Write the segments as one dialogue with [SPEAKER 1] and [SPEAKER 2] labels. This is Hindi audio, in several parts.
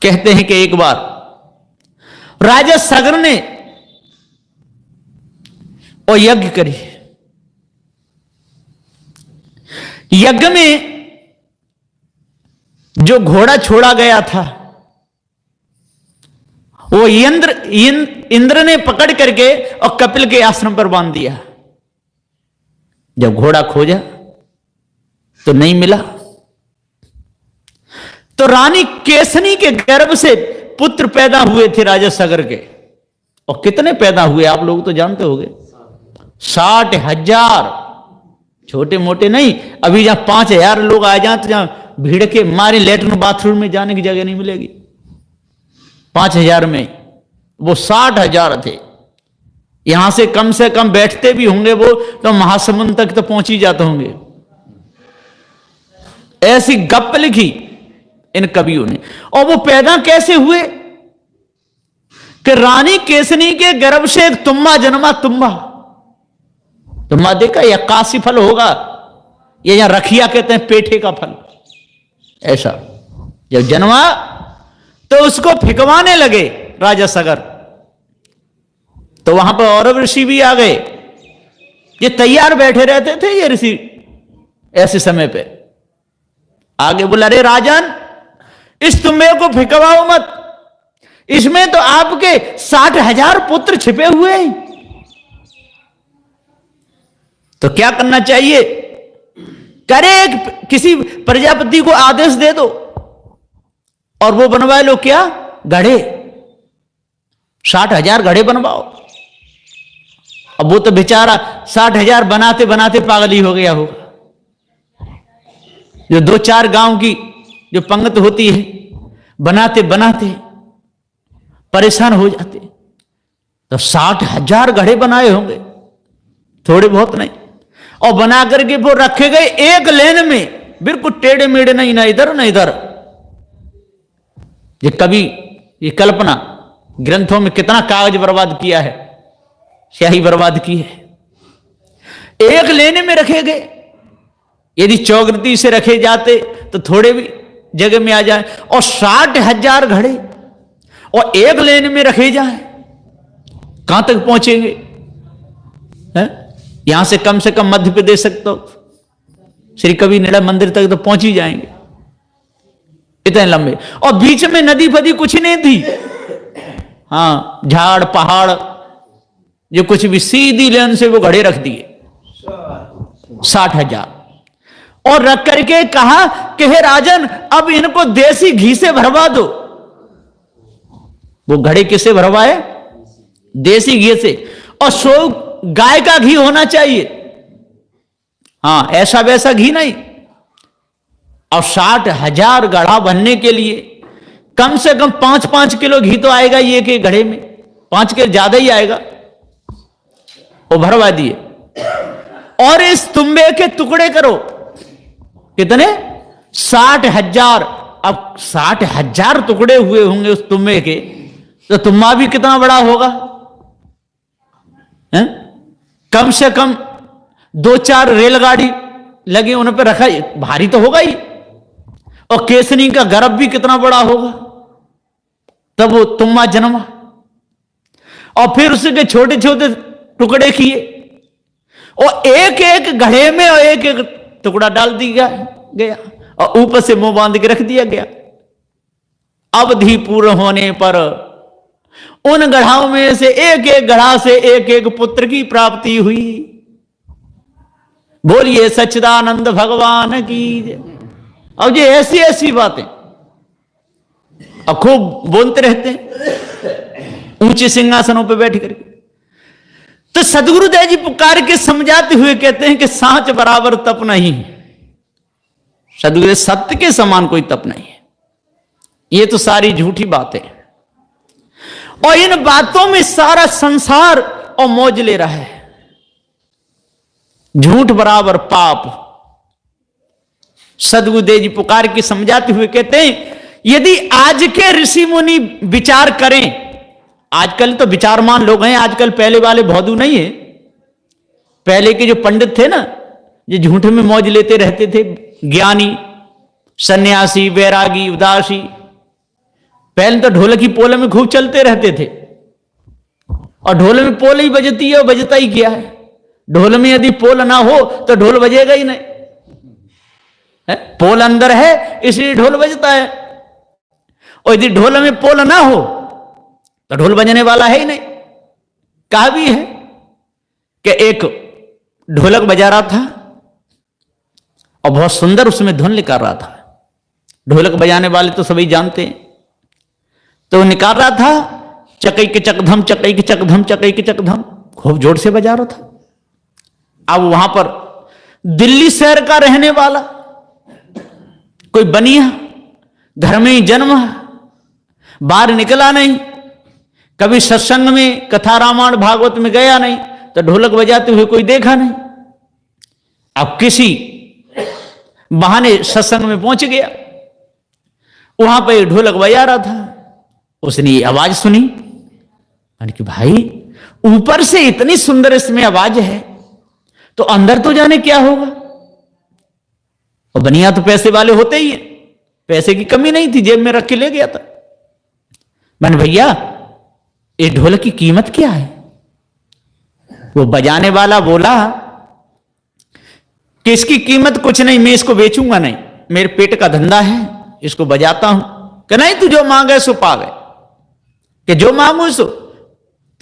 [SPEAKER 1] कहते हैं कि एक बार राजा सगर ने और यज्ञ करी। यज्ञ में जो घोड़ा छोड़ा गया था वो इंद्र ने पकड़ करके और कपिल के आश्रम पर बांध दिया। जब घोड़ा खोजा तो नहीं मिला, तो रानी केसनी के गर्भ से पुत्र पैदा हुए थे राजा सगर के। और कितने पैदा हुए आप लोग तो जानते होंगे, 60,000। छोटे मोटे नहीं, अभी जहां 5,000 लोग आ जाए तो जहां भीड़ के मारे लेटरिन बाथरूम में जाने की जगह नहीं मिलेगी। 5,000 में वो 60,000 थे। यहां से कम बैठते भी होंगे वो तो महासमुंद तक तो पहुंच ही जाते होंगे। ऐसी गप्प लिखी इन कवियों ने। और वो पैदा कैसे हुए कि रानी केसनी के गर्भ से एक तुम्बा जन्मा। तुम्बा देखा, या काशी फल होगा, ये यहां रखिया कहते हैं पेठे का फल। ऐसा जब जन्मा तो उसको फिकवाने लगे राजा सगर। तो वहां पर और ऋषि भी आ गए। ये तैयार बैठे रहते थे ये ऋषि ऐसे समय पे। आगे बोला, अरे राजन, इस तुम्बे को फिकवाओ मत, इसमें तो आपके 60,000 पुत्र छिपे हुए हैं। तो क्या करना चाहिए? करे किसी प्रजापति को आदेश दे दो और वो बनवाए लो क्या, घड़े। 60,000 घड़े बनवाओ। अब वो तो बेचारा 60,000 बनाते बनाते पागल ही हो गया होगा। जो 2-4 गांव की जो पंगत होती है, बनाते बनाते परेशान हो जाते। तो 60,000 घड़े बनाए होंगे, थोड़े बहुत नहीं। और बना करके वो रखे गए एक लेन में, बिल्कुल टेढ़े मेढ़े नहीं, ना इधर ना इधर। ये कभी ये कल्पना ग्रंथों में कितना कागज बर्बाद किया है, स्याही बर्बाद की है। एक लेने में रखे गए। यदि चौगरती से रखे जाते तो थोड़े भी जगह में आ जाए। और 60,000 घड़े और एक लेन में रखे जाए, कहां तक पहुंचेंगे? यहां से कम मध्य प्रदेश तक तो श्री कवि नीड़ा मंदिर तक तो पहुंच ही जाएंगे, इतने लंबे। और बीच में नदी फदी कुछ नहीं थी। हाँ, झाड़ पहाड़ जो कुछ भी, सीधी लेन से वो घड़े रख दिए 60,000। और रख करके कहा कि हे राजन, अब इनको देसी घी से भरवा दो। वो घड़े किससे भरवाए? देसी घी से। और 100 गाय का घी होना चाहिए। हाँ, ऐसा वैसा घी नहीं। और 60,000 घड़ा बनने के लिए कम से कम 5-5 किलो घी तो आएगा ये के घड़े में। 5 किलो ज्यादा ही आएगा। वो भरवा दिए। और इस तुम्बे के टुकड़े करो। कितने? 60,000। अब 60,000 टुकड़े हुए होंगे उस तुम्बे के, तो तुम्बा भी कितना बड़ा होगा? है? कम से कम 2-4 रेलगाड़ी लगी उन पर रखा, भारी तो होगा ही। और केसनी का गर्भ भी कितना बड़ा होगा, तब वो तुम्बा जन्मा। और फिर उसके छोटे छोटे टुकड़े किए और एक एक घड़े में और एक एक टुकड़ा डाल दिया गया और ऊपर से मुंह बांध के रख दिया गया। अवधि पूर्ण होने पर उन गढ़ाओं में से एक एक गढ़ा से एक एक पुत्र की प्राप्ति हुई। बोलिए सच्चिदानंद भगवान की। अब ये ऐसी ऐसी बातें अब खूब बोलते रहते हैं ऊंचे सिंहासनों पर बैठ करके। तो सदगुरुदेव जी पुकार के समझाते हुए कहते हैं कि सांच बराबर तप नहीं है। सदगुरुदेव, सत्य के समान कोई तप नहीं है। ये तो सारी झूठी बातें हैं और इन बातों में सारा संसार और मौज ले रहा है। झूठ बराबर पाप। सदगुरुदेव जी पुकार के समझाते हुए कहते हैं, यदि आज के ऋषि मुनि विचार करें, आजकल तो विचारमान लोग हैं, आजकल पहले वाले भौदू नहीं है। पहले के जो पंडित थे ना, जो झूठे में मौज लेते रहते थे, ज्ञानी, सन्यासी, वैरागी, उदासी, पहले तो ढोलक की पोल में खूब चलते रहते थे, और ढोल में पोल ही बजती है, और बजता ही क्या है। ढोल में यदि पोल ना हो तो ढोल बजेगा ही नहीं है? पोल अंदर है इसलिए ढोल बजता है, और यदि ढोल में पोल ना हो तो ढोल बजने वाला है ही नहीं। कहा भी है कि एक ढोलक बजा रहा था और बहुत सुंदर उसमें धुन निकाल रहा था। ढोलक बजाने वाले तो सभी जानते हैं। तो वो निकाल रहा था, चकई के चकधम, चकई के चकधम, चकई के चकधम, खूब जोर से बजा रहा था। अब वहां पर दिल्ली शहर का रहने वाला कोई बनिया, घर में ही जन्म है, बाहर निकला नहीं, कभी सत्संग में कथा रामायण भागवत में गया नहीं, तो ढोलक बजाते हुए कोई देखा नहीं। अब किसी बहाने सत्संग में पहुंच गया, वहां पर ढोलक बजा रहा था। उसने ये आवाज सुनी, मैंने कि भाई ऊपर से इतनी सुंदर इसमें आवाज है तो अंदर तो जाने क्या होगा। और बनिया तो पैसे वाले होते ही है, पैसे की कमी नहीं थी, जेब में रख के ले गया था। मैंने भैया ये ढोलक की कीमत क्या है? वो बजाने वाला बोला कि इसकी कीमत कुछ नहीं, मैं इसको बेचूंगा नहीं, मेरे पेट का धंधा है, इसको बजाता हूं। कि नहीं, तू जो मांगे सो पा गए, कि जो मांगू सो।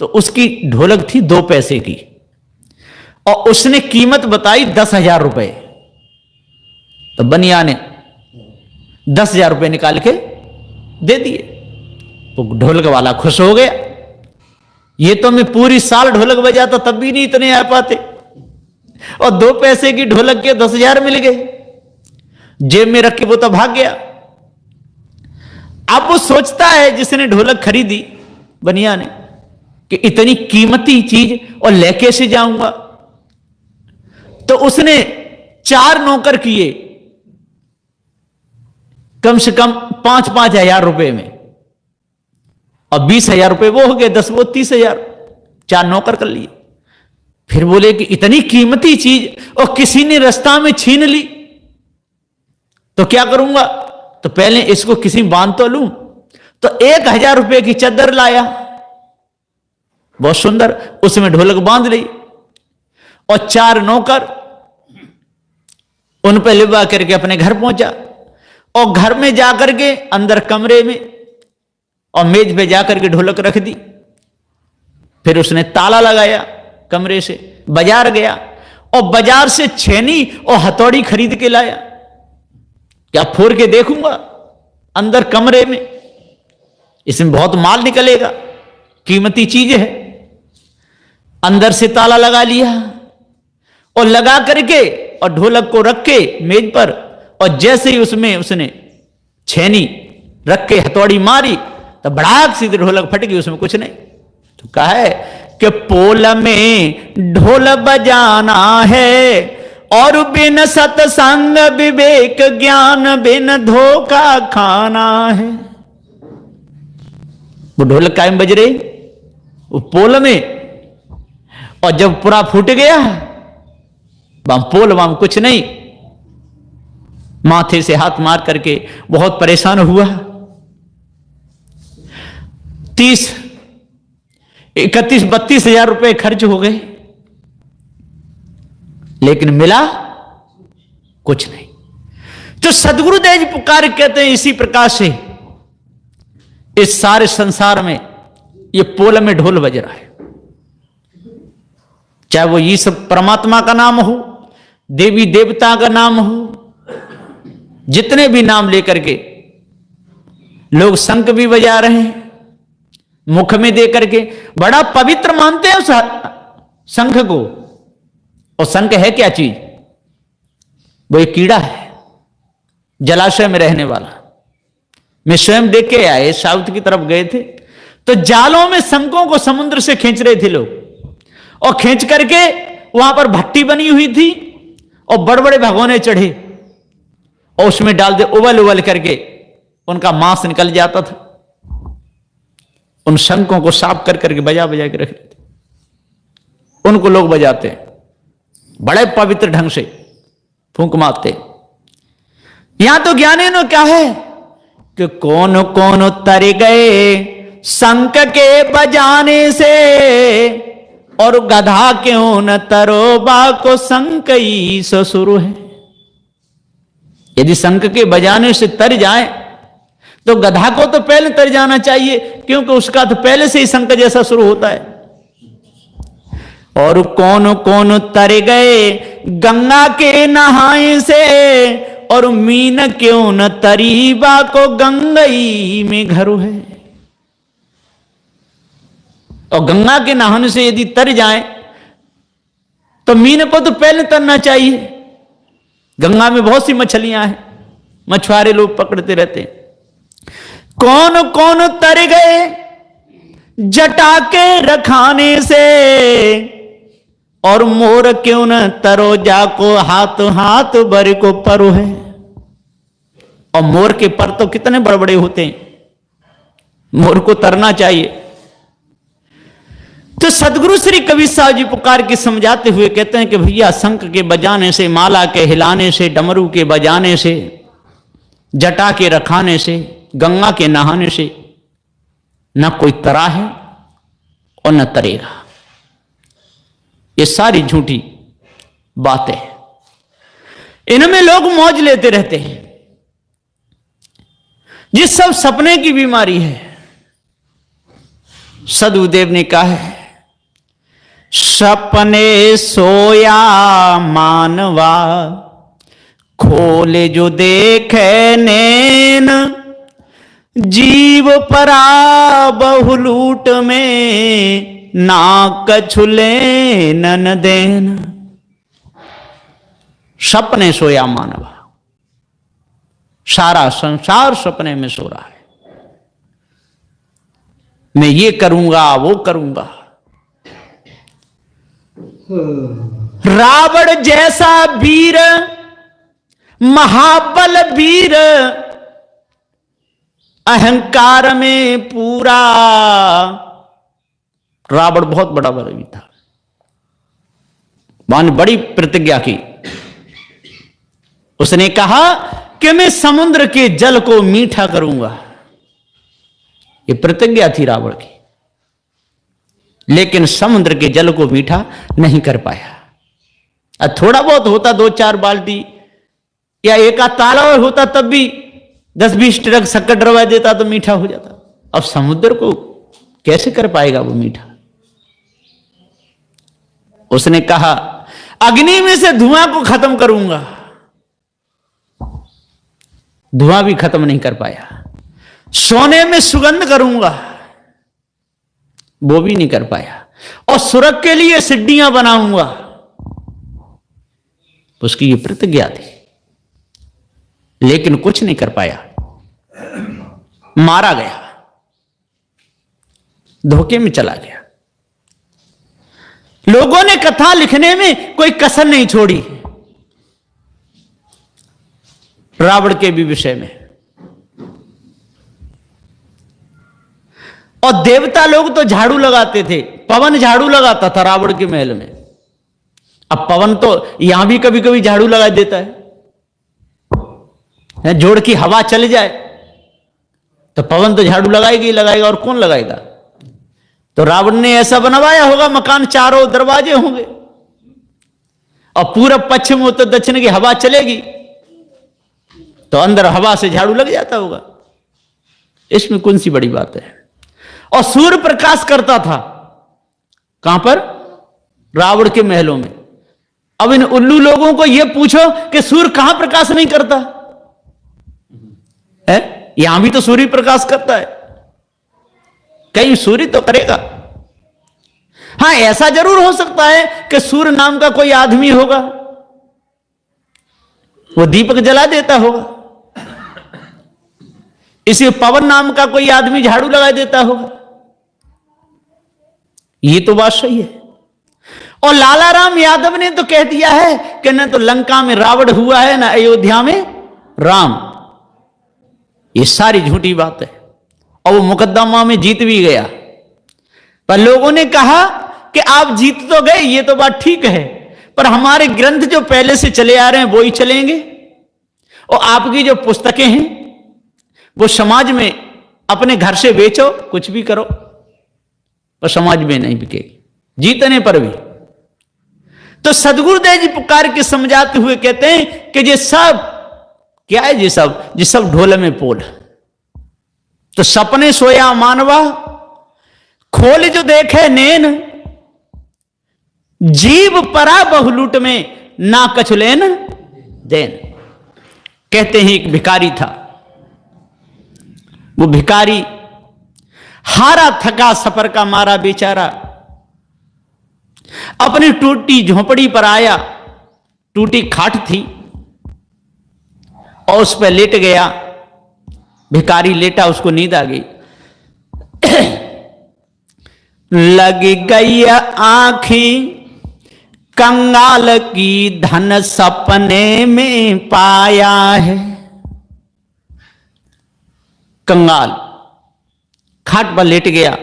[SPEAKER 1] तो उसकी ढोलक थी 2 पैसे की, और उसने कीमत बताई 10,000 रुपए। तो बनिया ने 10,000 रुपए निकाल के दे दिए। तो ढोलक वाला खुश हो गया, ये तो मैं पूरी साल ढोलक बजाता तब भी नहीं इतने आ पाते, और 2 पैसे की ढोलक के 10,000 मिल गए। जेब में रख के वो तो भाग गया। अब वो सोचता है जिसने ढोलक खरीदी बनिया ने कि इतनी कीमती चीज और लेके से जाऊंगा। तो उसने 4 नौकर किए, कम से कम 5-5 हजार रुपए में, और 20,000 रुपए वो हो गए, 10 वो 30,000, 4 नौकर कर लिए। फिर बोले कि इतनी कीमती चीज और किसी ने रास्ता में छीन ली तो क्या करूंगा? तो पहले इसको किसी बांध तो लूं। तो 1,000 रुपए की चादर लाया, बहुत सुंदर, उसमें ढोलक बांध ली, और 4 नौकर उन पर लिबा करके अपने घर पहुंचा। और घर में जाकर के अंदर कमरे में और मेज पे जाकर के ढोलक रख दी। फिर उसने ताला लगाया, कमरे से बाजार गया, और बाजार से छेनी और हथौड़ी खरीद के लाया। क्या फोड़ के देखूंगा अंदर कमरे में, इसमें बहुत माल निकलेगा, कीमती चीज है। अंदर से ताला लगा लिया, और लगा करके और ढोलक को रख के मेज पर, और जैसे ही उसमें उसने छेनी रख के हथौड़ी मारी तो भड़ाक सीधे ढोलक फट गई, उसमें कुछ नहीं। तो कहा है कि पोल में ढोल बजाना है, और बिन सत्संग विवेक ज्ञान बिन धोखा खाना है। वो ढोलक कायम बज रही वो पोल में, और जब पूरा फूट गया वहां पोल, वहां कुछ नहीं, माथे से हाथ मार करके बहुत परेशान हुआ। 30, 31, 32 हजार रुपए खर्च हो गए, लेकिन मिला कुछ नहीं। तो सदगुरुदेव जी पुकार कहते हैं इसी प्रकार से इस सारे संसार में ये पोल में ढोल बज रहा है, चाहे वो ये सब परमात्मा का नाम हो, देवी देवता का नाम हो, जितने भी नाम लेकर के लोग शंख भी बजा रहे हैं, मुख में दे करके बड़ा पवित्र मानते हैं उस शंख को। और शंख है क्या चीज? वो एक कीड़ा है, जलाशय में रहने वाला। मैं स्वयं देख के आए, साउथ की तरफ गए थे, तो जालों में शंखों को समुद्र से खींच रहे थे लोग, और खींच करके वहां पर भट्टी बनी हुई थी, और बड़े बड़े भगोने चढ़े, और उसमें डाल दे, उबल उबल करके उनका मांस निकल जाता था। उन शंखों को साफ कर करके बजा बजा के रख लेते, उनको लोग बजाते हैं, बड़े पवित्र ढंग से फूंक मारते। यहां तो ज्ञानी ने क्या है कि कौन कौन तर गए शंख के बजाने से, और गधा क्यों न तरो बाको शंख ही ससुर है। यदि शंख के बजाने से तर जाए तो गधा को तो पहले तर जाना चाहिए, क्योंकि उसका तो पहले से ही शंख जैसा शुरू होता है। और कौन कौन तर गए गंगा के नहाए से, और मीन क्यों न तरी बाको गंगई में घर है। और गंगा के नहाने से यदि तर जाए तो मीन को तो पहले तरना चाहिए। गंगा में बहुत सी मछलियां हैं, मछुआरे लोग पकड़ते रहते हैं। कौन कौन तर गए जटा के रखाने से, और मोर क्यों न तरो जाको हाथ हाथ बर को परो है। और मोर के पर तो कितने बड़े बड़े होते हैं, मोर को तरना चाहिए। तो सदगुरु श्री कबीर साहब जी पुकार के समझाते हुए कहते हैं कि भैया शंख के बजाने से, माला के हिलाने से, डमरू के बजाने से, जटा के रखाने से, गंगा के नहाने से न कोई तरा है और न तरेगा। ये सारी झूठी बातें हैं, इनमें लोग मौज लेते रहते हैं। ये सब सपने की बीमारी है। सदगुरुदेव ने कहा है, सपने सोया मानवा खोले जो देखे नैन, जीव परा बहुलूट में नाक छुले नन देन। सपने सोया मानवा, सारा संसार सपने में सो रहा है। मैं ये करूंगा वो करूंगा। रावण जैसा वीर, महाबल वीर, अहंकार में पूरा। रावण बहुत बड़ा बलवी था, मान बड़ी प्रतिज्ञा की। उसने कहा कि मैं समुद्र के जल को मीठा करूंगा। ये प्रतिज्ञा थी रावण की, लेकिन समुद्र के जल को मीठा नहीं कर पाया। थोड़ा बहुत होता, 2-4 बाल्टी या एक आध ताला और होता, तब भी 10-20 ट्रक शक्कर डरवा देता तो मीठा हो जाता। अब समुद्र को कैसे कर पाएगा वो मीठा। उसने कहा अग्नि में से धुआं को खत्म करूंगा, धुआं भी खत्म नहीं कर पाया। सोने में सुगंध करूंगा, वो भी नहीं कर पाया। और सुरग के लिए सिड्डियां बनाऊंगा, उसकी ये प्रतिज्ञा थी, लेकिन कुछ नहीं कर पाया, मारा गया, धोखे में चला गया। लोगों ने कथा लिखने में कोई कसर नहीं छोड़ी रावण के भी विषय में। और देवता लोग तो झाड़ू लगाते थे, पवन झाड़ू लगाता था रावण के महल में। अब पवन तो यहां भी कभी कभी झाड़ू लगा देता है, जोड़ की हवा चल जाए तो पवन तो झाड़ू लगाएगा ही लगाएगा, और कौन लगाएगा। तो रावण ने ऐसा बनवाया होगा, मकान चारों दरवाजे होंगे और पूरब पश्चिम उत्तर दक्षिण की हवा चलेगी, तो अंदर हवा से झाड़ू लग जाता होगा। इसमें कौन सी बड़ी बात है। और सूर्य प्रकाश करता था कहां पर, रावण के महलों में। अब इन उल्लू लोगों को यह पूछो कि सूर्य कहां प्रकाश नहीं करता है। यहां भी तो सूर्य प्रकाश करता है, कहीं सूर्य तो करेगा। हां, ऐसा जरूर हो सकता है कि सूर्य नाम का कोई आदमी होगा, वो दीपक जला देता होगा, इसी पवन नाम का कोई आदमी झाड़ू लगा देता होगा। ये तो बात सही है। और लाला राम यादव ने तो कह दिया है कि न तो लंका में रावण हुआ है, न अयोध्या में राम। ये सारी झूठी बात है। और वो मुकदमा में जीत भी गया, पर लोगों ने कहा कि आप जीत तो गए, ये तो बात ठीक है, पर हमारे ग्रंथ जो पहले से चले आ रहे हैं वो ही चलेंगे, और आपकी जो पुस्तकें हैं वो समाज में अपने घर से बेचो, कुछ भी करो, पर समाज में नहीं बिकेगी, जीतने पर भी। तो सदगुरुदेव जी पुकार के समझाते हुए कहते हैं कि ये सब क्या है, ये सब ढोल में पोल। तो सपने सोया मानवा, खोल जो देखे नैन, जीव परा बहुलूट में ना कछु लेन देन। कहते हैं एक भिखारी था, वो भिखारी हारा थका सफर का मारा बेचारा अपनी टूटी झोंपड़ी पर आया। टूटी खाट थी और उस पर लेट गया। भिखारी लेटा, उसको नींद आ गई। लग गई आंखी कंगाल की, धन सपने में पाया है। कंगाल खाट पर लेट गया,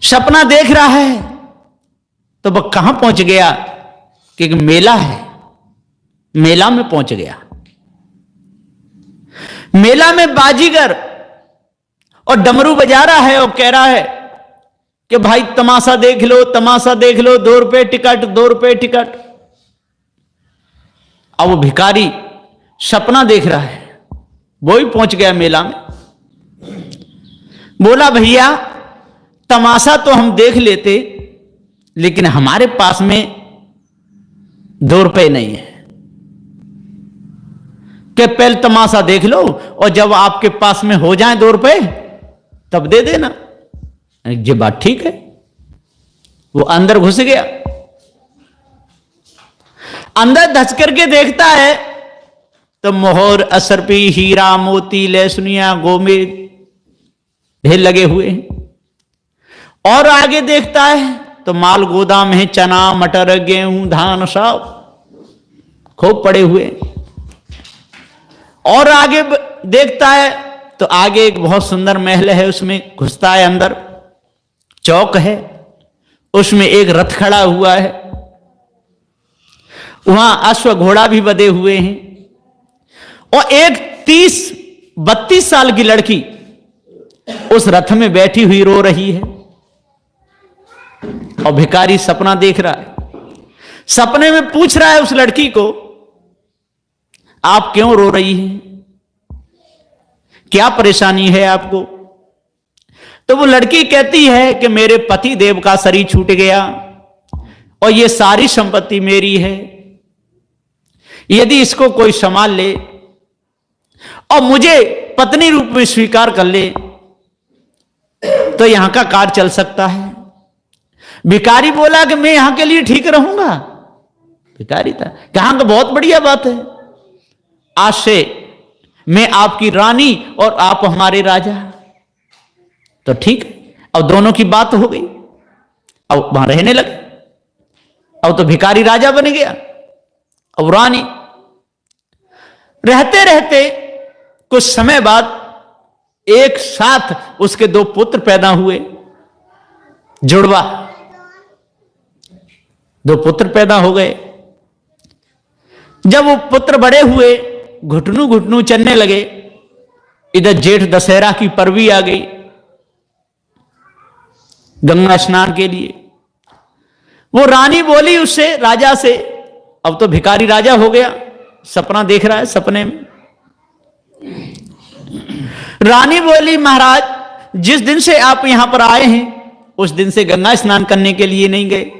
[SPEAKER 1] सपना देख रहा है, तो वह कहां पहुंच गया कि एक मेला है, मेला में पहुंच गया। मेला में बाजीगर और डमरू बजा रहा है और कह रहा है कि भाई तमाशा देख लो, तमाशा देख लो, 2 रुपए टिकट, 2 रुपए टिकट। अब वो भिखारी सपना देख रहा है, वो ही पहुंच गया मेला में। बोला भैया तमाशा तो हम देख लेते, लेकिन हमारे पास में 2 रुपए नहीं है, कि पहले तमाशा देख लो और जब आपके पास में हो जाए 2 रुपए तब दे देना। ये बात ठीक है। वो अंदर घुस गया, अंदर धस करके देखता है तो मोहर, असरपी, हीरा, मोती, लेसुनिया, गोमेद ढेर लगे हुए हैं। और आगे देखता है तो माल गोदाम है, चना, मटर, गेहूं, धान सब खूब पड़े हुए। और आगे देखता है तो आगे एक बहुत सुंदर महल है, उसमें घुसता है अंदर। चौक है, उसमें एक रथ खड़ा हुआ है, वहां अश्व घोड़ा भी बंधे हुए हैं। और एक 30-32 साल की लड़की उस रथ में बैठी हुई रो रही है। और भिखारी सपना देख रहा है। सपने में पूछ रहा है उस लड़की को, आप क्यों रो रही हैं, क्या परेशानी है आपको? तो वो लड़की कहती है कि मेरे पति देव का शरीर छूट गया और ये सारी संपत्ति मेरी है। यदि इसको कोई संभाल ले और मुझे पत्नी रूप में स्वीकार कर ले तो यहां का कार्य चल सकता है। भिखारी बोला कि मैं यहां के लिए ठीक रहूंगा। भिखारी था, कहां का बहुत बढ़िया बात है, आज से मैं आपकी रानी और आप हमारे राजा। तो ठीक है, अब दोनों की बात हो गई, अब वहां रहने लगे। अब तो भिखारी राजा बन गया, अब रानी। रहते रहते कुछ समय बाद एक साथ उसके 2 पुत्र पैदा हुए, जुड़वा 2 पुत्र पैदा हो गए। जब वो पुत्र बड़े हुए, घुटनू घुटनू चलने लगे, इधर जेठ दशहरा की पर्वी आ गई गंगा स्नान के लिए। वो रानी बोली उससे, राजा से, अब तो भिखारी राजा हो गया, सपना देख रहा है, सपने में रानी बोली महाराज जिस दिन से आप यहां पर आए हैं उस दिन से गंगा स्नान करने के लिए नहीं गए।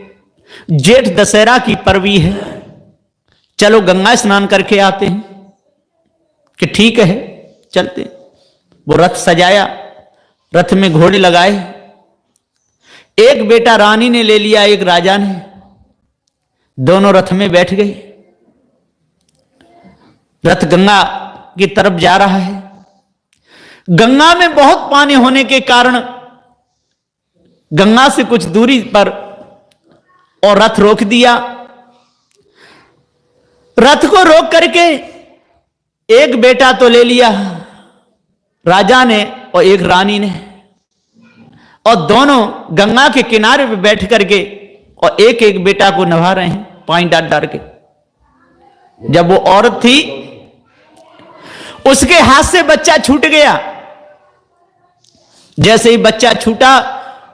[SPEAKER 1] जेठ दशहरा की पर्वी है, चलो गंगा स्नान करके आते हैं। कि ठीक है चलते। वो रथ सजाया, रथ में घोड़े लगाए। एक बेटा रानी ने ले लिया, एक राजा ने। दोनों रथ में बैठ गए। रथ गंगा की तरफ जा रहा है। गंगा में बहुत पानी होने के कारण गंगा से कुछ दूरी पर और रथ रोक दिया। रथ को रोक करके एक बेटा तो ले लिया राजा ने और एक रानी ने, और दोनों गंगा के किनारे पे बैठ करके और एक एक बेटा को नभा रहे हैं पानी डाल डाल के। जब वो औरत थी उसके हाथ से बच्चा छूट गया। जैसे ही बच्चा छूटा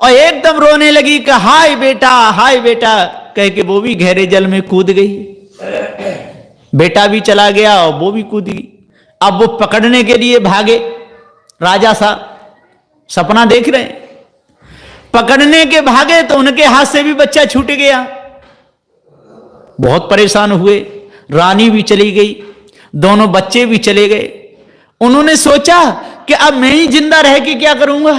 [SPEAKER 1] और एकदम रोने लगी कि हाय बेटा कह के वो भी गहरे जल में कूद गई। बेटा भी चला गया और वो भी कूद गई। अब वो पकड़ने के लिए भागे। राजा साहब सपना देख रहे हैं, पकड़ने के भागे तो उनके हाथ से भी बच्चा छूट गया। बहुत परेशान हुए। रानी भी चली गई, दोनों बच्चे भी चले गए। उन्होंने सोचा कि अब मैं ही जिंदा रह के क्या करूंगा।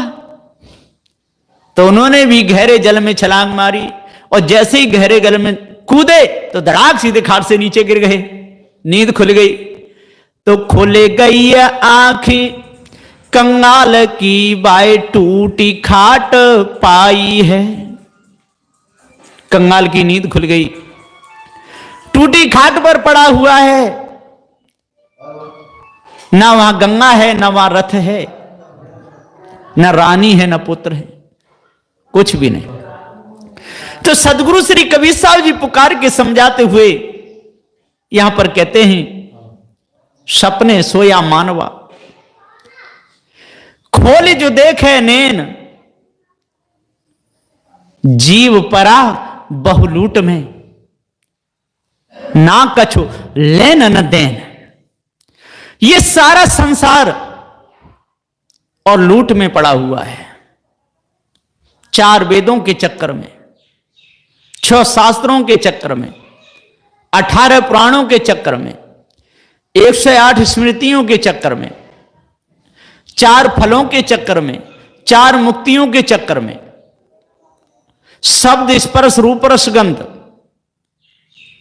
[SPEAKER 1] तो उन्होंने भी गहरे जल में छलांग मारी और जैसे ही गहरे जल में कूदे तो धड़ाक सीधे खाट से नीचे गिर गए। नींद खुल गई तो खोले गई आंखें, कंगाल की बाई टूटी खाट पाई है। कंगाल की नींद खुल गई, टूटी खाट पर पड़ा हुआ है। ना वहां गंगा है, ना वहां रथ है, ना रानी है, ना पुत्र है, कुछ भी नहीं। तो सदगुरु श्री कबीर साहब जी पुकार के समझाते हुए यहां पर कहते हैं, सपने सोया मानवा, खोल जो देखे नैन, जीव परा बहुलूट में, ना कछु लेन न देन। ये सारा संसार और लूट में पड़ा हुआ है। 4 वेदों के चक्कर में, 6 शास्त्रों के चक्कर में, 18 पुराणों के चक्कर में, 108 स्मृतियों के चक्कर में, 4 फलों के चक्कर में, 4 मुक्तियों के चक्कर में, शब्द स्पर्श रूप रस गंध,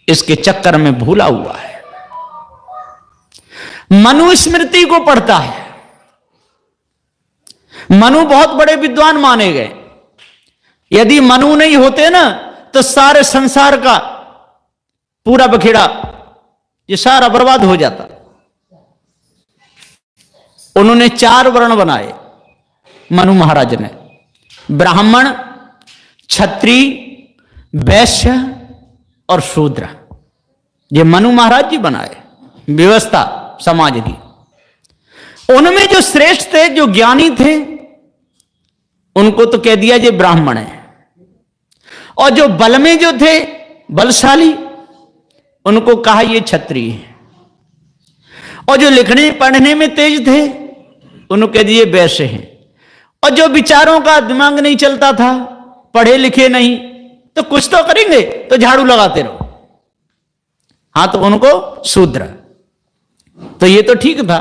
[SPEAKER 1] इसके चक्कर में भूला हुआ है। मनु स्मृति को पढ़ता है। मनु बहुत बड़े विद्वान माने गए। यदि मनु नहीं होते ना तो सारे संसार का पूरा बखेड़ा ये सारा बर्बाद हो जाता। उन्होंने 4 वर्ण बनाए मनु महाराज ने, ब्राह्मण, क्षत्रिय, वैश्य और शूद्र। ये मनु महाराज जी बनाए व्यवस्था समाज की। उनमें जो श्रेष्ठ थे, जो ज्ञानी थे, उनको तो कह दिया ये ब्राह्मण है। और जो बल में जो थे बलशाली, उनको कहा ये क्षत्रिय है। और जो लिखने पढ़ने में तेज थे, उनको कह दिए वैश्य हैं। और जो विचारों का दिमाग नहीं चलता था, पढ़े लिखे नहीं, तो कुछ तो करेंगे तो झाड़ू लगाते रहो, हाँ, तो उनको शूद्र। तो ये तो ठीक था।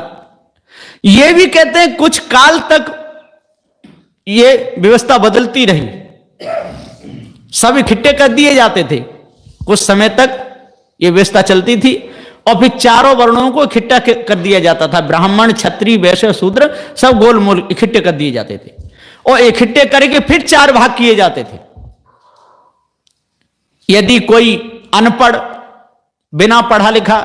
[SPEAKER 1] ये भी कहते हैं कुछ काल तक ये व्यवस्था बदलती रही, सब इकट्ठे कर दिए जाते थे। कुछ समय तक ये व्यवस्था चलती थी और फिर 4 वर्णों को इकट्ठा कर दिया जाता था। ब्राह्मण, क्षत्रिय, वैश्य, शूद्र सब गोल मोल इकट्ठे कर दिए जाते थे और इकट्ठे करके फिर 4 भाग किए जाते थे। यदि कोई अनपढ़, बिना पढ़ा लिखा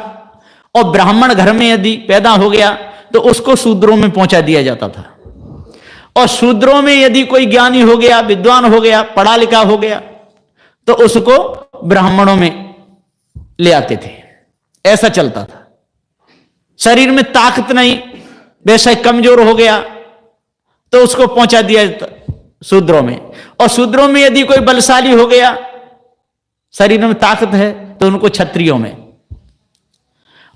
[SPEAKER 1] और ब्राह्मण घर में यदि पैदा हो गया तो उसको शूद्रों में पहुंचा दिया जाता था। और शूद्रों में यदि कोई ज्ञानी हो गया, विद्वान हो गया, पढ़ा लिखा हो गया, तो उसको ब्राह्मणों में ले आते थे। ऐसा चलता था। शरीर में ताकत नहीं, वैसा कमजोर हो गया तो उसको पहुंचा दिया शूद्रों में। और शूद्रों में यदि कोई बलशाली हो गया, शरीर में ताकत है, तो उनको क्षत्रियों में।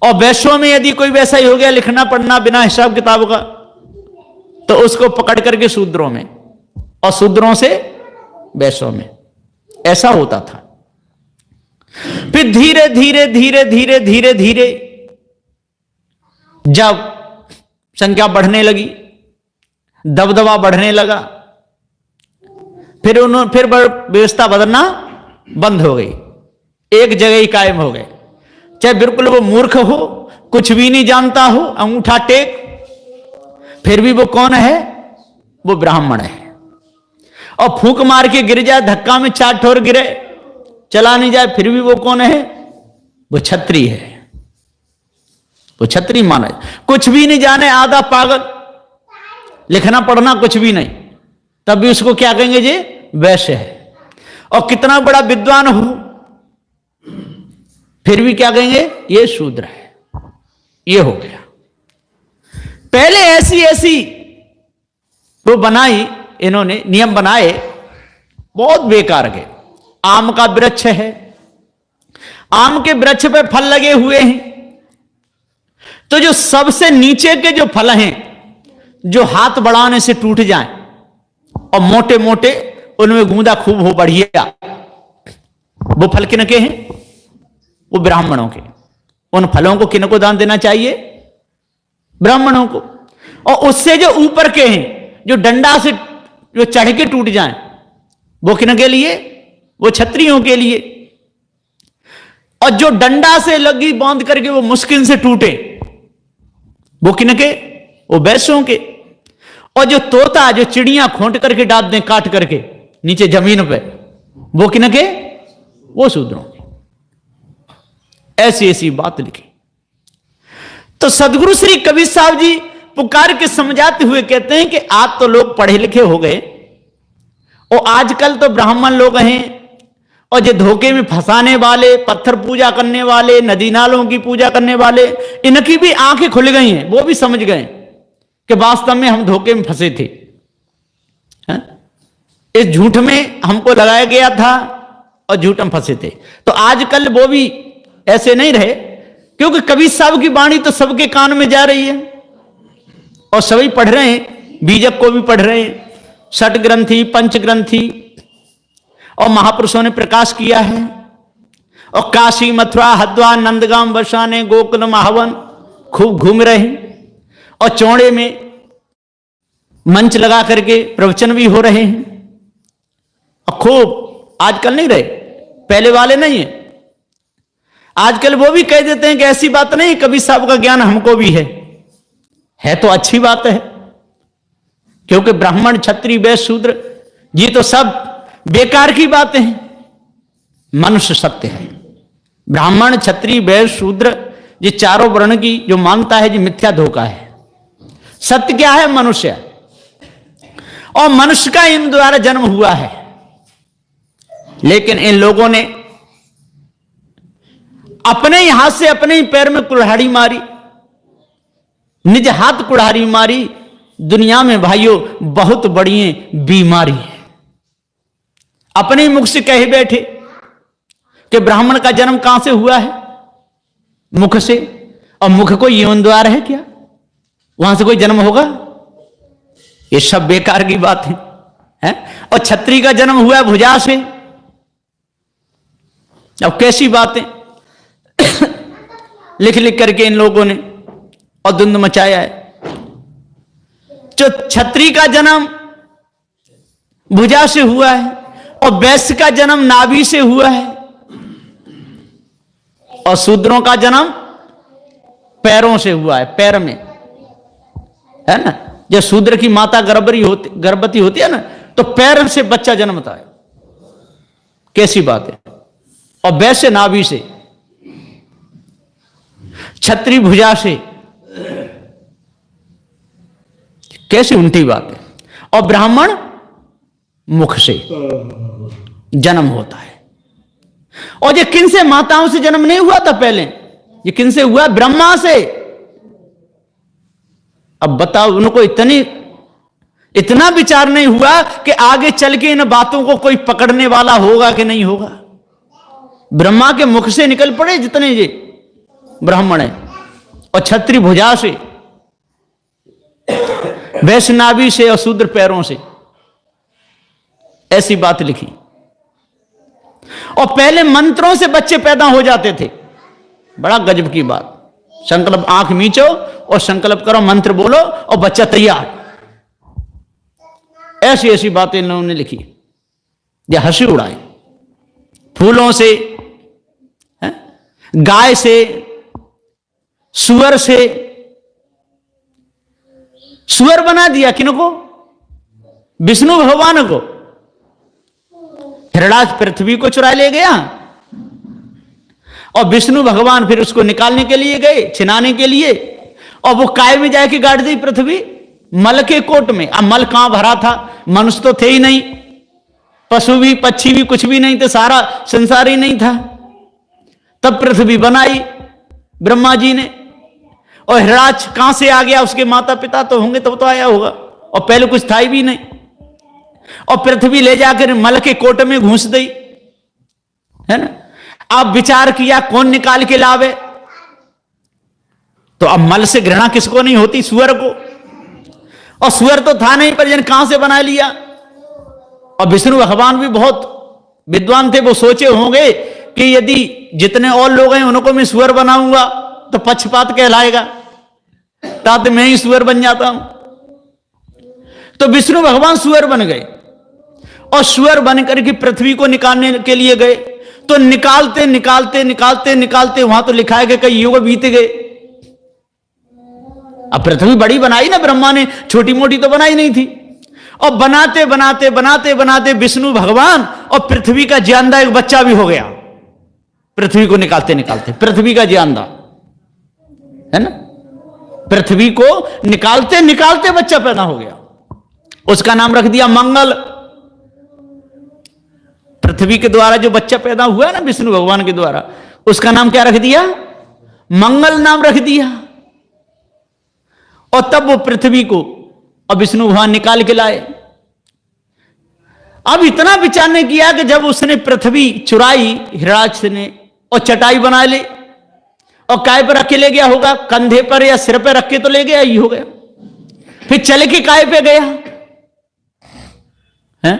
[SPEAKER 1] और वैश्यों में यदि कोई वैसा ही हो गया, लिखना पढ़ना बिना हिसाब किताब का, तो उसको पकड़ करके शूद्रों में, और शूद्रों से वैश्यों में। ऐसा होता था। फिर धीरे धीरे धीरे धीरे धीरे धीरे जब संख्या बढ़ने लगी, दबदबा बढ़ने लगा, फिर व्यवस्था बदलना बंद हो गई। एक जगह ही कायम हो गए। चाहे बिल्कुल वो मूर्ख हो, कुछ भी नहीं जानता हो, अंगूठा टेक, फिर भी वो कौन है? वो ब्राह्मण है। और फूंक मार के गिर जाए, धक्का में 4 ठोर गिरे, चला नहीं जाए, फिर भी वो कौन है? वो क्षत्रिय है। वो क्षत्रिय माना है। कुछ भी नहीं जाने, आधा पागल, लिखना पढ़ना कुछ भी नहीं, तब भी उसको क्या कहेंगे? जी वैश्य है। और कितना बड़ा विद्वान हो, फिर भी क्या कहेंगे? ये शूद्र है। ये हो गया। पहले ऐसी ऐसी वो बनाई, इन्होंने नियम बनाए, बहुत बेकार के। आम का वृक्ष है, आम के वृक्ष पे फल लगे हुए हैं, तो जो सबसे नीचे के जो फल हैं, जो हाथ बढ़ाने से टूट जाएं और मोटे मोटे, उनमें गूंदा खूब हो बढ़िया, वो फल किनके हैं? वो ब्राह्मणों के। उन फलों को किनको दान देना चाहिए? ब्राह्मणों को। और उससे जो ऊपर के हैं, जो डंडा से जो चढ़ के टूट जाएं, वो किनके लिए? वो क्षत्रियों के लिए। और जो डंडा से लगी बांध करके वो मुश्किल से टूटे, वो किनके? वो वैश्यों के। और जो तोता, जो चिड़ियां खोंट करके डाल दें काट करके नीचे जमीन पे, वो किनके? वो शूद्रों के। ऐसी ऐसी बात लिखी। तो सदगुरु श्री कबीर साहब जी पुकार के समझाते हुए कहते हैं कि आज तो लोग पढ़े लिखे हो गए, और आजकल तो ब्राह्मण लोग हैं, और जो धोखे में फंसाने वाले, पत्थर पूजा करने वाले, नदी नालों की पूजा करने वाले, इनकी भी आंखें खुल गई हैं। वो भी समझ गए कि वास्तव में हम धोखे में फंसे थे, इस झूठ में हमको लगाया गया था और झूठ में फंसे थे। तो आजकल वो भी ऐसे नहीं रहे, क्योंकि कबीर साहब की वाणी तो सबके कान में जा रही है और सभी पढ़ रहे हैं, बीजक को भी पढ़ रहे हैं, षट ग्रंथी, पंच ग्रंथी, और महापुरुषों ने प्रकाश किया है। और काशी, मथुरा, हरिद्वार, नंदगांव, बरसाने, गोकुल, महावन खूब घूम रहे हैं, और चौड़े में मंच लगा करके प्रवचन भी हो रहे हैं, और खूब आजकल नहीं रहे, पहले वाले नहीं है। आजकल वो भी कह देते हैं कि ऐसी बात नहीं, कबीर साहब का ज्ञान हमको भी है तो अच्छी बात है, क्योंकि ब्राह्मण, क्षत्रिय, वैश्य, शूद्र ये तो सब बेकार की बातें हैं। मनुष्य सत्य है। ब्राह्मण, क्षत्रिय, वैश्य, शूद्र, ये चारों वर्ण की जो मानता है, ये मिथ्या धोखा है। सत्य क्या है? मनुष्य। और मनुष्य का इन द्वारा जन्म हुआ है, लेकिन इन लोगों ने अपने ही हाथ से अपने ही पैर में कुल्हाड़ी मारी, निज हाथ कुल्हाड़ी मारी। दुनिया में भाइयों बहुत बड़ी बीमारी है। अपने ही मुख से कहे बैठे कि ब्राह्मण का जन्म कहां से हुआ है? मुख से। और मुख कोई यौन द्वार है क्या? वहां से कोई जन्म होगा? ये सब बेकार की बात है? और क्षत्रिय का जन्म हुआ है भुजा से। अब कैसी बातें लिख लिख करके इन लोगों ने और धुंध मचाया है। जो क्षत्रिय का जन्म भुजा से हुआ है, और वैश्य का जन्म नाभि से हुआ है, और शूद्रों का जन्म पैरों से हुआ है, पैर में, है ना। जब शूद्र की माता गर्भवती होती है ना, तो पैर से बच्चा जन्मता है। कैसी बात है? और वैश्य नाभि से, क्षत्रिय भुजा से, कैसी उल्टी बात है। और ब्राह्मण मुख से जन्म होता है। और ये किन से? माताओं से जन्म नहीं हुआ था पहले, ये किन से हुआ? ब्रह्मा से। अब बताओ, उनको इतना विचार नहीं हुआ कि आगे चल के इन बातों को कोई पकड़ने वाला होगा कि नहीं होगा। ब्रह्मा के मुख से निकल पड़े जितने ये ब्राह्मण है, और क्षत्रिय भुजा से, वैश्य नाभि से, और शूद्र पैरों से। ऐसी बात लिखी। और पहले मंत्रों से बच्चे पैदा हो जाते थे। बड़ा गजब की बात। संकल्प, आंख मीचो और संकल्प करो, मंत्र बोलो और बच्चा तैयार। ऐसी ऐसी बातें इन लोगों ने लिखी, ये हंसी उड़ाए। फूलों से, गाय से, सुअर से। सुअर बना दिया किनको? विष्णु भगवान को। हिरणाक्ष पृथ्वी को चुरा ले गया, और विष्णु भगवान फिर उसको निकालने के लिए गए, छिनाने के लिए, और वो काय में जाके गाड़ दी पृथ्वी, मल के कोट में। अब मल कहां भरा था? मनुष्य तो थे ही नहीं, पशु भी, पक्षी भी, कुछ भी नहीं थे, सारा संसार ही नहीं था। तब पृथ्वी बनाई ब्रह्मा जी ने, और हिराज कहां से आ गया? उसके माता पिता तो होंगे तब तो आया होगा, और पहले कुछ था ही भी नहीं। और पृथ्वी ले जाकर मल के कोट में घुस दी, है ना। अब विचार किया कौन निकाल के लावे? तो अब मल से घृणा किसको नहीं होती? सुअर को। और सुअर तो था नहीं, पर जन कहां से बना लिया। और विष्णु भगवान भी बहुत विद्वान थे, वो सोचे होंगे कि यदि जितने और लोग हैं उनको मैं सुअर बनाऊंगा तो पक्षपात कहलाएगा, ताकि मैं ही सुअर बन जाता हूं। तो विष्णु भगवान सुअर बन गए और सुअर बनकर के पृथ्वी को निकालने के लिए गए। तो निकालते निकालते निकालते निकालते वहां तो लिखा है कि कई युग बीत गए। अब पृथ्वी बड़ी बनाई ना ब्रह्मा ने, छोटी मोटी तो बनाई नहीं थी। और बनाते बनाते बनाते बनाते विष्णु भगवान और पृथ्वी का जियांदा एक बच्चा भी हो गया। पृथ्वी को निकालते निकालते पृथ्वी का जियांदा, है ना, पृथ्वी को निकालते निकालते बच्चा पैदा हो गया। उसका नाम रख दिया मंगल। पृथ्वी के द्वारा जो बच्चा पैदा हुआ है ना विष्णु भगवान के द्वारा, उसका नाम क्या रख दिया? मंगल नाम रख दिया। और तब वो पृथ्वी को अब विष्णु भगवान निकाल के लाए। अब इतना विचार ने किया कि जब उसने पृथ्वी चुराई हिराज ने और चटाई बना ली, और काय पर रख के ले गया होगा? कंधे पर या सिर पर रख के तो ले गया ही हो गया। फिर चल के काय पे गया है?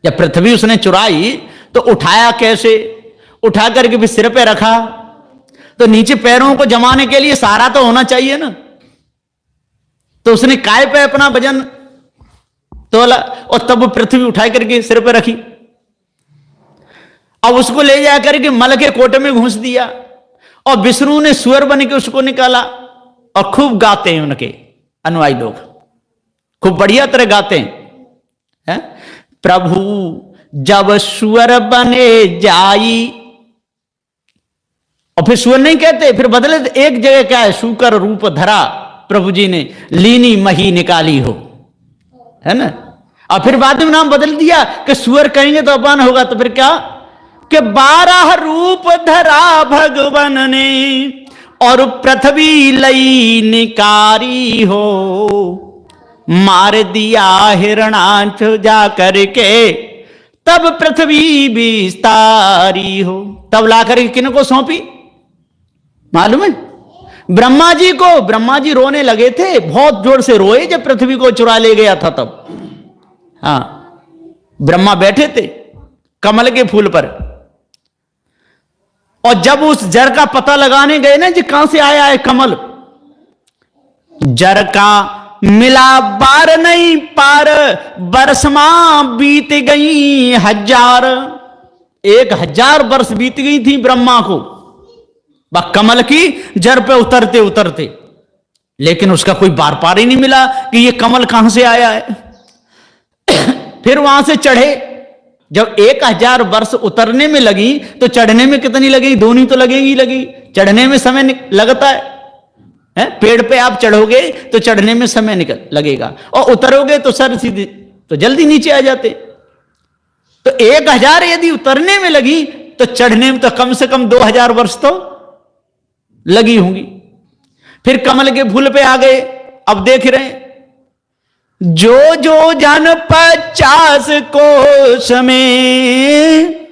[SPEAKER 1] जब पृथ्वी उसने चुराई तो उठाया कैसे? उठा करके फिर सिर पे रखा, तो नीचे पैरों को जमाने के लिए सहारा तो होना चाहिए ना। तो उसने काय पे अपना वजन तोला और तब वो पृथ्वी उठाई करके सिर पे रखी। अब उसको ले जा करके मल के कोट में घुस दिया, और विष्णु ने सुअर बन के उसको निकाला। और खूब गाते हैं उनके अनुयायी लोग, खूब बढ़िया तरह गाते हैं। प्रभु जब सुअर बने जाई, और फिर सुअर नहीं कहते, फिर बदले एक जगह क्या है? सुकर रूप धरा प्रभु जी ने लीनी मही निकाली हो, है ना। और फिर बाद में नाम बदल दिया कि सुअर कहेंगे तो अपमान होगा, तो फिर क्या कि 12 रूप धरा भगवान ने और पृथ्वी लई निकारी हो, मार दिया हिरणांश जा करके तब पृथ्वी विस्तारी हो। तब ला करके किनको सौंपी मालूम है? ब्रह्मा जी को। ब्रह्मा जी रोने लगे थे, बहुत जोर से रोए जब पृथ्वी को चुरा ले गया था तब। हाँ, ब्रह्मा बैठे थे कमल के फूल पर, और जब उस जर का पता लगाने गए ना जी कहां से आया है कमल, जर का मिला बार नहीं पार, बरसमा बीत गई 1000। 1000 वर्ष बीत गई थी ब्रह्मा को कमल की जड़ पे उतरते उतरते, लेकिन उसका कोई बार पार ही नहीं मिला कि ये कमल कहां से आया है। फिर वहां से चढ़े, जब 1000 वर्ष उतरने में लगी तो चढ़ने में कितनी लगेगी? दोनों तो लगेगी लगी। चढ़ने में समय लगता है, पेड़ पे आप चढ़ोगे तो चढ़ने में समय निकल लगेगा, और उतरोगे तो सर सीधे तो जल्दी नीचे आ जाते। तो 1000 यदि उतरने में लगी तो चढ़ने में तो कम से कम 2000 वर्ष तो लगी होंगी। फिर कमल के फूल पे आ गए। अब देख रहे हैं, जो जो जन 50 कोस में,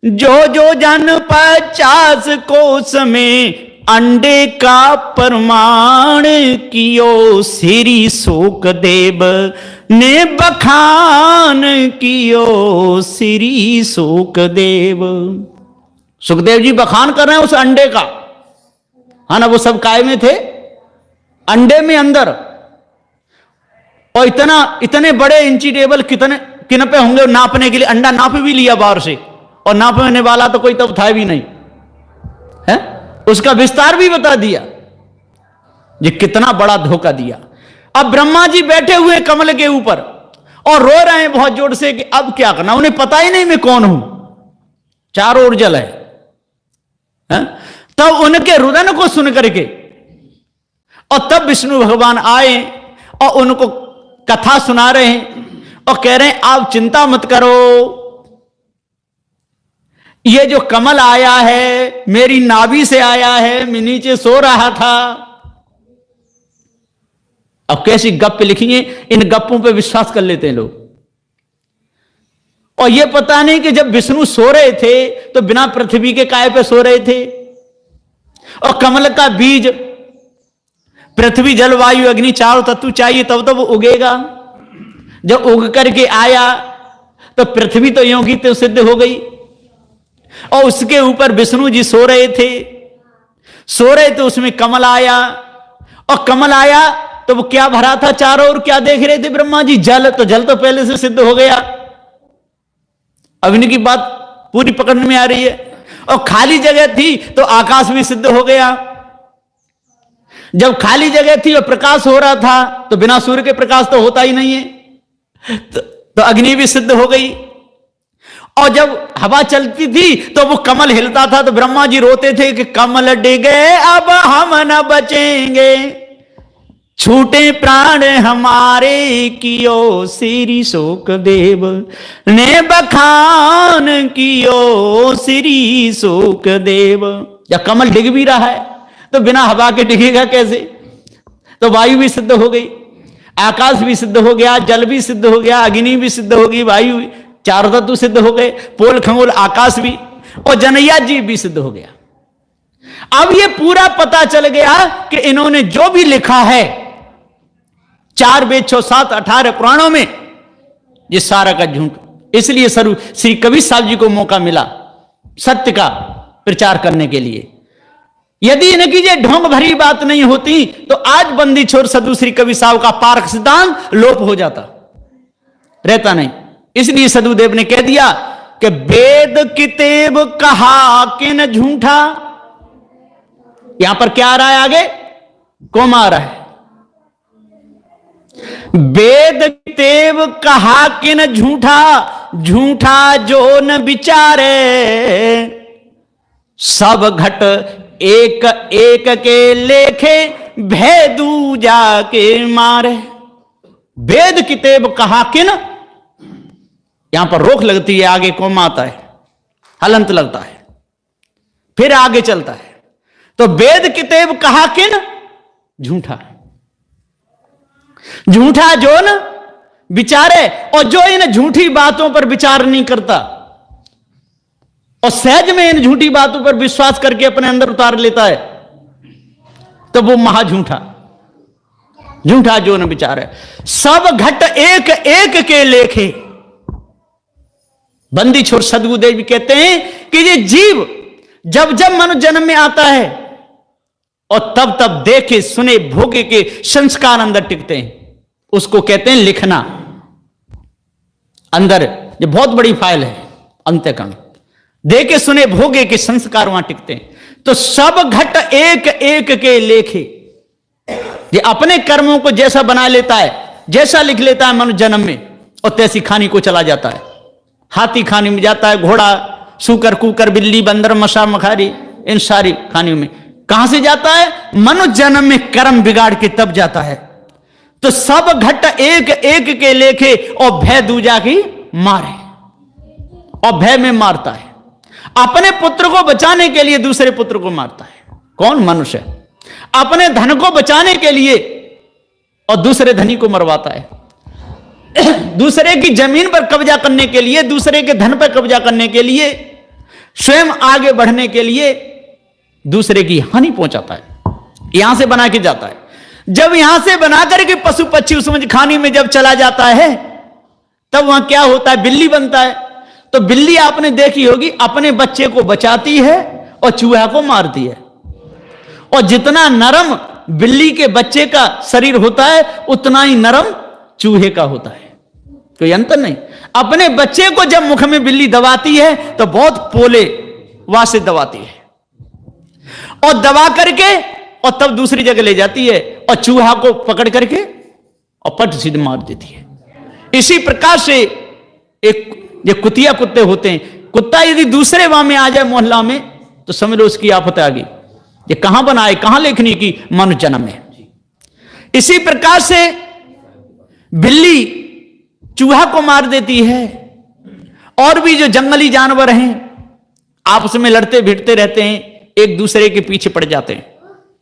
[SPEAKER 1] जो जो जन 50 कोस में, अंडे का प्रमाण कियो श्री सुखदेव ने बखान कियो श्री सुखदेव। सुखदेव जी बखान कर रहे हैं उस अंडे का, है ना। वो सब काय में थे? अंडे में अंदर। और इतने बड़े इंची टेबल किन पे होंगे नापने के लिए? अंडा नाप भी लिया बाहर से, और नापने वाला तो कोई तब था भी नहीं है। उसका विस्तार भी बता दिया। ये कितना बड़ा धोखा दिया। अब ब्रह्मा जी बैठे हुए कमल के ऊपर और रो रहे हैं बहुत जोर से कि अब क्या करना। उन्हें पता ही नहीं मैं कौन हूं, चारों ओर जल है। तब उनके रुदन को सुन करके और तब विष्णु भगवान आए और उनको कथा सुना रहे हैं और कह रहे हैं आप चिंता मत करो, ये जो कमल आया है मेरी नाभि से आया है, मैं नीचे सो रहा था, अब कैसी गप लिखी है, इन गप्पों पे विश्वास कर लेते हैं लोग। और ये पता नहीं कि जब विष्णु सो रहे थे तो बिना पृथ्वी के काय पे सो रहे थे। और कमल का बीज, पृथ्वी जलवायु अग्नि चारों तत्व चाहिए तब तो वो उगेगा। जब उग करके आया तो पृथ्वी तो यों की तो सिद्ध हो गई, और उसके ऊपर विष्णु जी सो रहे थे उसमें कमल आया, और कमल आया तो वो क्या भरा था चारों ओर, क्या देख रहे थे ब्रह्मा जी? जल। तो जल तो पहले से सिद्ध हो गया। अब इनकी बात पूरी पकड़ में आ रही है। और खाली जगह थी तो आकाश भी सिद्ध हो गया। जब खाली जगह थी और प्रकाश हो रहा था तो बिना सूर्य के प्रकाश तो होता ही नहीं है, तो अग्नि भी सिद्ध हो गई। और जब हवा चलती थी तो वो कमल हिलता था तो ब्रह्मा जी रोते थे कि कमल डिगे अब हम न बचेंगे, छूटे प्राण हमारे कियो श्री शोक देव ने बखान कियो श्री शोक देव। जब कमल डिग भी रहा है तो बिना हवा के डिगेगा कैसे? तो वायु भी सिद्ध हो गई, आकाश भी सिद्ध हो गया, जल भी सिद्ध हो गया, अग्नि भी सिद्ध हो गई, वायु, चारों तत्व सिद्ध हो गए, पोल खंगोल आकाश भी, और जनैया जीव भी सिद्ध हो गया। अब ये पूरा पता चल गया कि इन्होंने जो भी लिखा है 4 वेद 6 7 18 पुराणों में, ये सारा का झूठ। इसलिए श्री कबीर साहब जी को मौका मिला सत्य का प्रचार करने के लिए। यदि इनकी ये ढोंग भरी बात नहीं होती तो आज बंदी छोर सदु श्री कबीर साहब का पारक सिद्धांत लोप हो जाता, रहता नहीं। इसलिए सदुदेव ने कह दिया कि वेद कितेब कहा किन झूठा। यहां पर क्या आ रहा है आगे? कौन आ रहा है? वेद कितेब कहा किन झूठा, झूठा जो न विचारे, सब घट एक एक के लेखे भय दूजा के मारे। वेद कितेब कहा किन, यहां पर रोक लगती है, आगे कौन आता है, हलंत लगता है, फिर आगे चलता है। तो वेद कितेब कहा किन झूठा, झूठा जो न विचारे, और जो इन झूठी बातों पर विचार नहीं करता और सहज में इन झूठी बातों पर विश्वास करके अपने अंदर उतार लेता है, तो वो महा झूठा, झूठा जो न विचारे। सब घट एक एक के लेखे। बंदी छोर सदगुरुदेव जी कहते हैं कि ये जीव जब जब मनुष्य जन्म में आता है और तब तब देखे सुने भोगे के संस्कार अंदर टिकते हैं, उसको कहते हैं लिखना। अंदर ये बहुत बड़ी फाइल है अंतःकरण, देखे सुने भोगे के संस्कार वहां टिकते हैं। तो सब घट एक एक के लेखे। ये अपने कर्मों को जैसा बना लेता है, जैसा लिख लेता है मनुष्य जन्म में, और तैसी खानी को चला जाता है। हाथी खानी में जाता है, घोड़ा, सूकर, कुकर, बिल्ली, बंदर, मशा, मखारी, इन सारी खानियों में कहां से जाता है? मनुष्य जन्म में कर्म बिगाड़ के तब जाता है। तो सब घट एक एक के लेखे, और भय दूजा की मारे, और भय में मारता है। अपने पुत्र को बचाने के लिए दूसरे पुत्र को मारता है। कौन? मनुष्य। अपने धन को बचाने के लिए और दूसरे धनी को मरवाता है। दूसरे की जमीन पर कब्जा करने के लिए, दूसरे के धन पर कब्जा करने के लिए, स्वयं आगे बढ़ने के लिए दूसरे की हानि पहुंचाता है। यहां से बना के जाता है। जब यहां से बनाकर के पशु पक्षी उसमें खानी में जब चला जाता है, तब वहां क्या होता है? बिल्ली बनता है। तो बिल्ली आपने देखी होगी, अपने बच्चे को बचाती है और चूहा को मारती है। और जितना नरम बिल्ली के बच्चे का शरीर होता है, उतना ही नरम चूहे का होता है। कोई अंतर नहीं। अपने बच्चे को जब मुख में बिल्ली दबाती है तो बहुत पोले वहां से दबाती है, और दबा करके और तब दूसरी जगह ले जाती है, और चूहा को पकड़ करके और पट सीध मार देती है। इसी प्रकार से एक ये कुतिया कुत्ते होते हैं। कुत्ता यदि दूसरे वहां में आ जाए मोहल्ला में, तो समझ लो उसकी आफत आ गई। ये कहां बनाए, कहां लेखनी की? मनुष्य जन्म में। इसी प्रकार से बिल्ली चूहा को मार देती है, और भी जो जंगली जानवर हैं आपस में लड़ते भिड़ते रहते हैं, एक दूसरे के पीछे पड़ जाते हैं।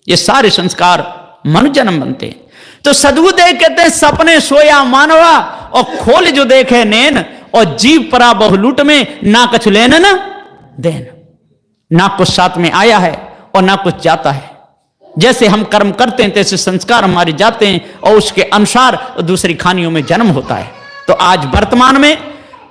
[SPEAKER 1] ये सारे संस्कार मनुष्य जन्म बनते हैं। तो सदगुरुदेव कहते हैं सपने सोया मानवा और खोल जो देखे नैन, और जीव परा बहुलूट में ना कुछ लेन न देन। ना कुछ साथ में आया है और ना कुछ जाता है। जैसे हम कर्म करते हैं तैसे संस्कार हमारे जाते हैं और उसके अनुसार दूसरी खानियों में जन्म होता है। तो आज वर्तमान में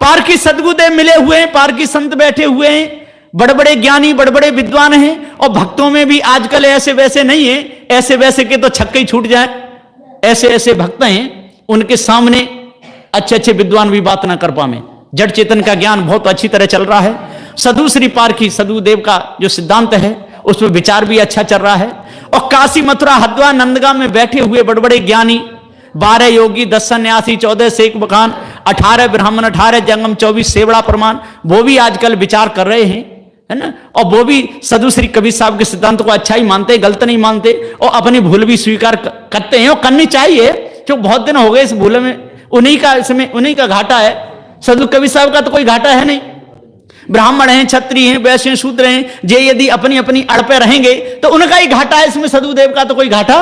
[SPEAKER 1] पारकी सदगुरुदेव मिले हुए हैं, पारकी संत बैठे हुए हैं, बड़े बड़े ज्ञानी बड़े बड़े विद्वान हैं, और भक्तों में भी आजकल ऐसे वैसे नहीं है, ऐसे वैसे के तो छक्के ही छूट जाए, ऐसे ऐसे भक्त हैं उनके सामने अच्छे अच्छे विद्वान भी बात ना कर पाए। जड़ चेतन का ज्ञान बहुत अच्छी तरह चल रहा है। सदु श्री पारकी सदगुरुदेव का जो सिद्धांत है उसमें विचार भी अच्छा चल रहा है। और काशी मथुरा हरिद्वार नंदगांव में बैठे हुए बड़े बड़े ज्ञानी, 12 योगी, 10 सन्यासी, 14 शेख बखान, 18 ब्राह्मण, 18 जंगम, 24 सेवड़ा प्रमाण, वो भी आजकल विचार कर रहे हैं, है ना। और वो भी सदु श्री कबीर साहब के सिद्धांत को अच्छा ही मानते, गलत नहीं मानते, और अपनी भूल भी स्वीकार करते हैं और करनी चाहिए। जो बहुत दिन हो गए इस भूल में, उन्हीं का इसमें उन्हीं का घाटा है। सदु कबीर साहब का तो कोई घाटा है नहीं। ब्राह्मण हैं, क्षत्रिय हैं, वैश्य शूद्र हैं, जे यदि अपनी अपनी अड़ पे रहेंगे तो उनका ही घाटा है, इसमें सदगुरुदेव का तो कोई घाटा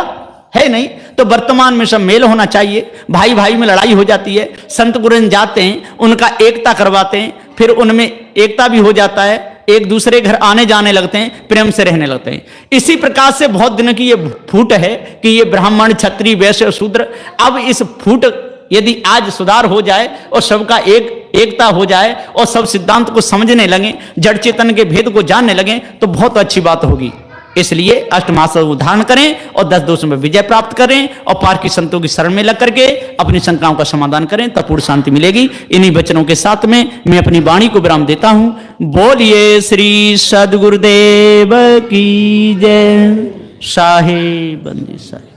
[SPEAKER 1] है नहीं। तो वर्तमान में सब मेल होना चाहिए। भाई भाई में लड़ाई हो जाती है, संत गुरुजन जाते हैं, उनका एकता करवाते हैं, फिर उनमें एकता भी हो जाता है, एक दूसरे घर आने जाने लगते हैं, प्रेम से रहने लगते हैं। इसी प्रकार से बहुत दिन की ये फूट है कि ये ब्राह्मण, क्षत्रिय, वैश्य, शूद्र, अब इस फूट यदि आज सुधार हो जाए और सबका एकता हो जाए और सब सिद्धांत को समझने लगे, जड़ चेतन के भेद को जानने लगे, तो बहुत अच्छी बात होगी। इसलिए अष्टमास उदाहरण करें और 10 दोषों में विजय प्राप्त करें और पारकी संतों की शरण में लग करके अपनी शंकाओं का समाधान करें, तब पूर्ण शांति मिलेगी। इन्हीं वचनों के साथ में मैं अपनी वाणी को विराम देता हूं। बोलिए श्री सद्गुरुदेव की जय। साहेब बंदी साहेब।